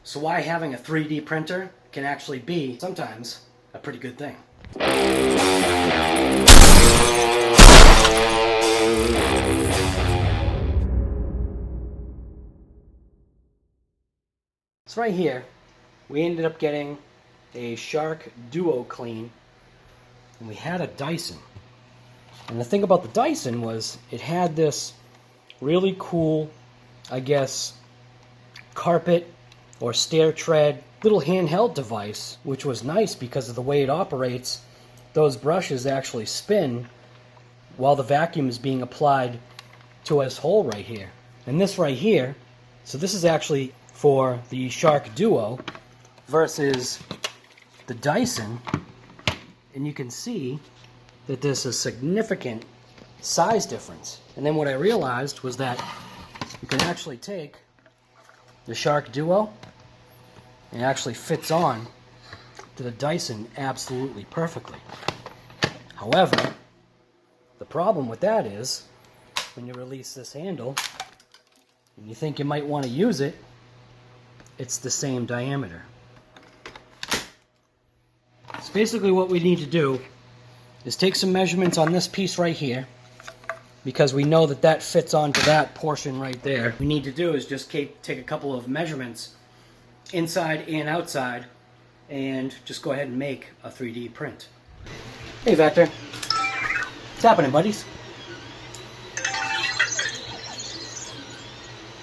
So why having a 3D printer can actually be, sometimes, a pretty good thing. So right here, we ended up getting a Shark DOU clean, and we had a Dyson. And the thing about the Dyson was it had this really cool, I guess, carpet or stair tread little handheld device, which was nice because of the way it operates. Those brushes actually spin while the vacuum is being applied to this hole right here. And this right here, so this is actually for the Shark DOU versus the Dyson, and you can see that there's a significant size difference. And then what I realized was that you can actually take the Shark DOU and it actually fits on to the Dyson absolutely perfectly. However, the problem with that is when you release this handle and you think you might want to use it, it's the same diameter. So basically what we need to do is take some measurements on this piece right here, because we know that that fits onto that portion right there. What we need to do is just take a couple of measurements inside and outside and just go ahead and make a 3D print. Hey Vector, what's happening, buddies?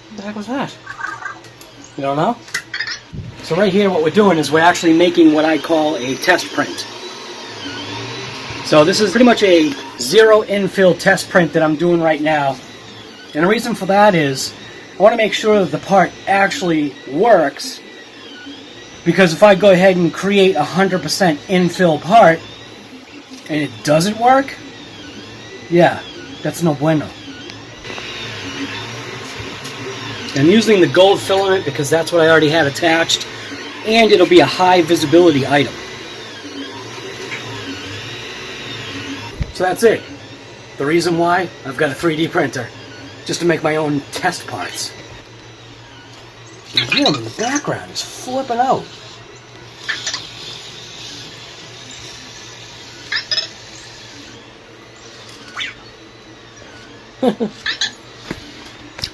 What the heck was that? You don't know? So right here what we're doing is we're actually making what I call a test print. So this is pretty much a zero infill test print that I'm doing right now. And the reason for that is I want to make sure that the part actually works, because if I go ahead and create a 100% infill part and it doesn't work, yeah, that's no bueno. I'm using the gold filament because that's what I already had attached, and it'll be a high visibility item. So that's it. The reason why I've got a 3D printer, just to make my own test parts. The room in the background is flipping out.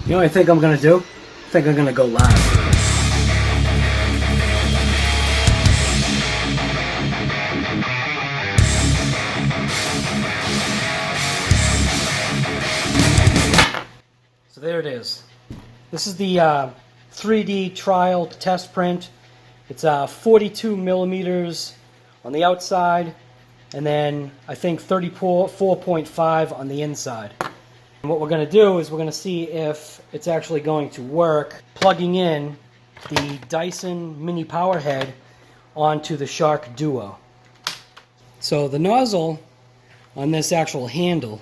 You know what I think I'm going to do? I think I'm going to go live. So there it is. This is the 3D trial test print. It's 42 millimeters on the outside, and then I think 34.5 on the inside. And what we're going to do is we're going to see if it's actually going to work plugging in the Dyson mini power head onto the Shark DOU. So the nozzle on this actual handle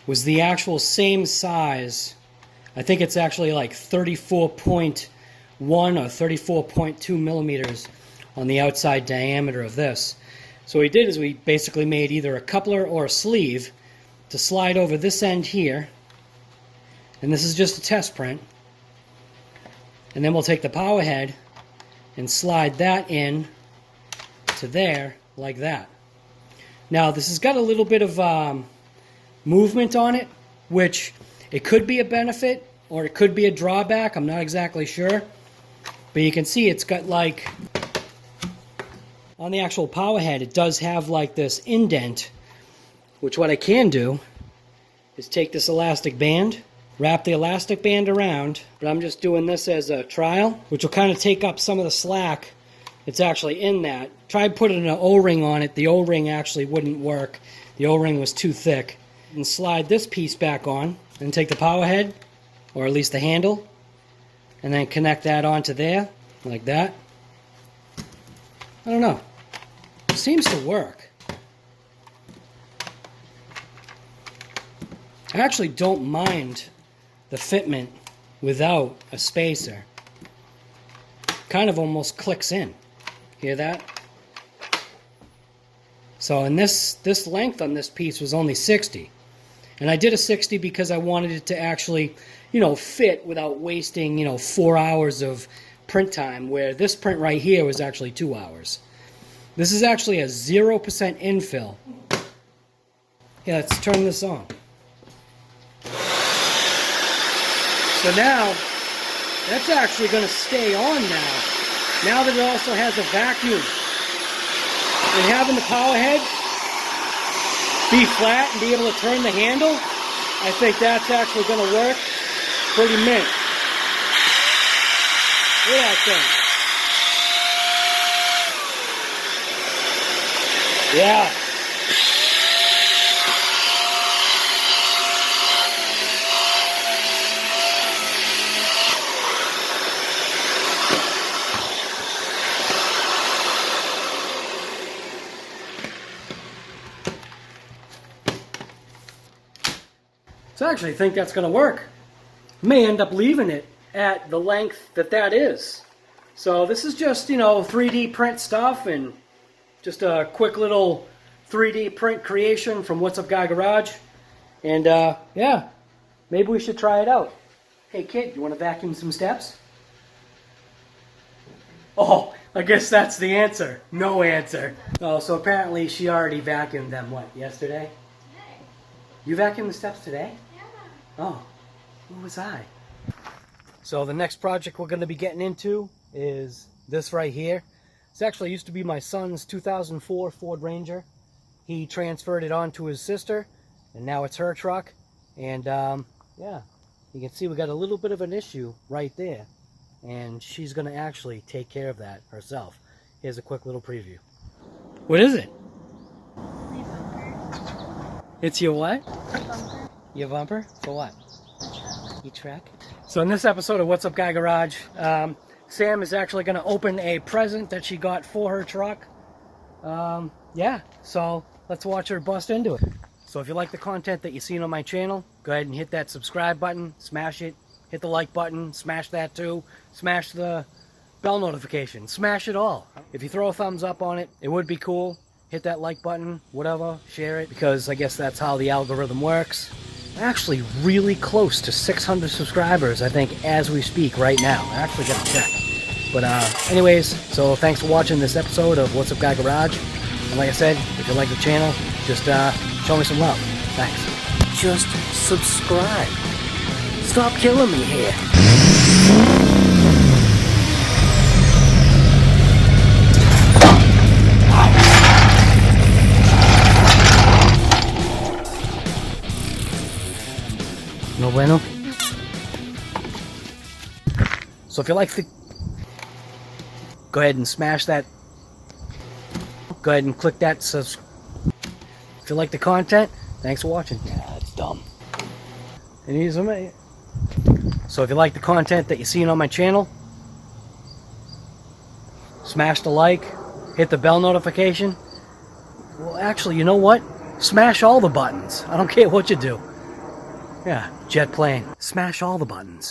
was the actual same size. I think it's actually like 34.1 or 34.2 millimeters on the outside diameter of this. So what we did is we basically made either a coupler or a sleeve to slide over this end here, and this is just a test print, and then we'll take the power head and slide that in to there like that. Now this has got a little bit of movement on it, which it could be a benefit or it could be a drawback. I'm not exactly sure, but you can see it's got like, on the actual power head it does have like this indent, which what I can do is take this elastic band, wrap the elastic band around, but I'm just doing this as a trial, which will kind of take up some of the slack that's actually in that. Tried putting an O-ring on it. The O-ring actually wouldn't work. The O-ring was too thick. And slide this piece back on, and take the power head, or at least the handle, and then connect that onto there, like that. I don't know. It seems to work. I actually don't mind the fitment without a spacer. Kind of almost clicks in. Hear that? So in this length on this piece was only 60. And I did a 60 because I wanted it to actually, fit without wasting, 4 hours of print time, where this print right here was actually 2 hours. This is actually a 0% infill. Yeah, let's turn this on. So now, that's actually going to stay on now. Now that it also has a vacuum. And having the power head be flat and be able to turn the handle, I think that's actually going to work pretty mint. Look at that thing. Yeah. So I actually think that's going to work. May end up leaving it at the length that that is. So this is just, 3D print stuff and just a quick little 3D print creation from What's Up Guy Garage. And yeah, maybe we should try it out. Hey kid, you want to vacuum some steps? Oh, I guess that's the answer. No answer. Oh, so apparently she already vacuumed them, what, yesterday? Today. You vacuumed the steps today? Yeah. Oh, who was I? So the next project we're going to be getting into is this right here. This actually used to be my son's 2004 Ford Ranger. He transferred it on to his sister, and now it's her truck. And yeah, you can see we got a little bit of an issue right there. And she's going to actually take care of that herself. Here's a quick little preview. What is it? My bumper. It's your what? Bumper. Your bumper? For what? The truck. Your truck? So in this episode of What's Up Guy Garage, Sam is actually going to open a present that she got for her truck. Yeah, so let's watch her bust into it. So if you like the content that you've seen on my channel, go ahead and hit that subscribe button, smash it. Hit the like button, smash that too. Smash the bell notification, smash it all. If you throw a thumbs up on it, it would be cool. Hit that like button, whatever, share it, because I guess that's how the algorithm works. I'm actually really close to 600 subscribers, I think, as we speak right now. I actually got to check. But anyways, so thanks for watching this episode of What's Up Guy Garage. And like I said, if you like the channel, just show me some love. Thanks. Just subscribe. Stop killing me here. No bueno. So if you like the... Go ahead and smash that. Go ahead and click that subscribe. If you like the content, thanks for watching. Yeah, that's dumb. And here's me. So if you like the content that you've seen on my channel, smash the like, hit the bell notification. Well, actually, you know what? Smash all the buttons. I don't care what you do. Yeah, jet plane. Smash all the buttons.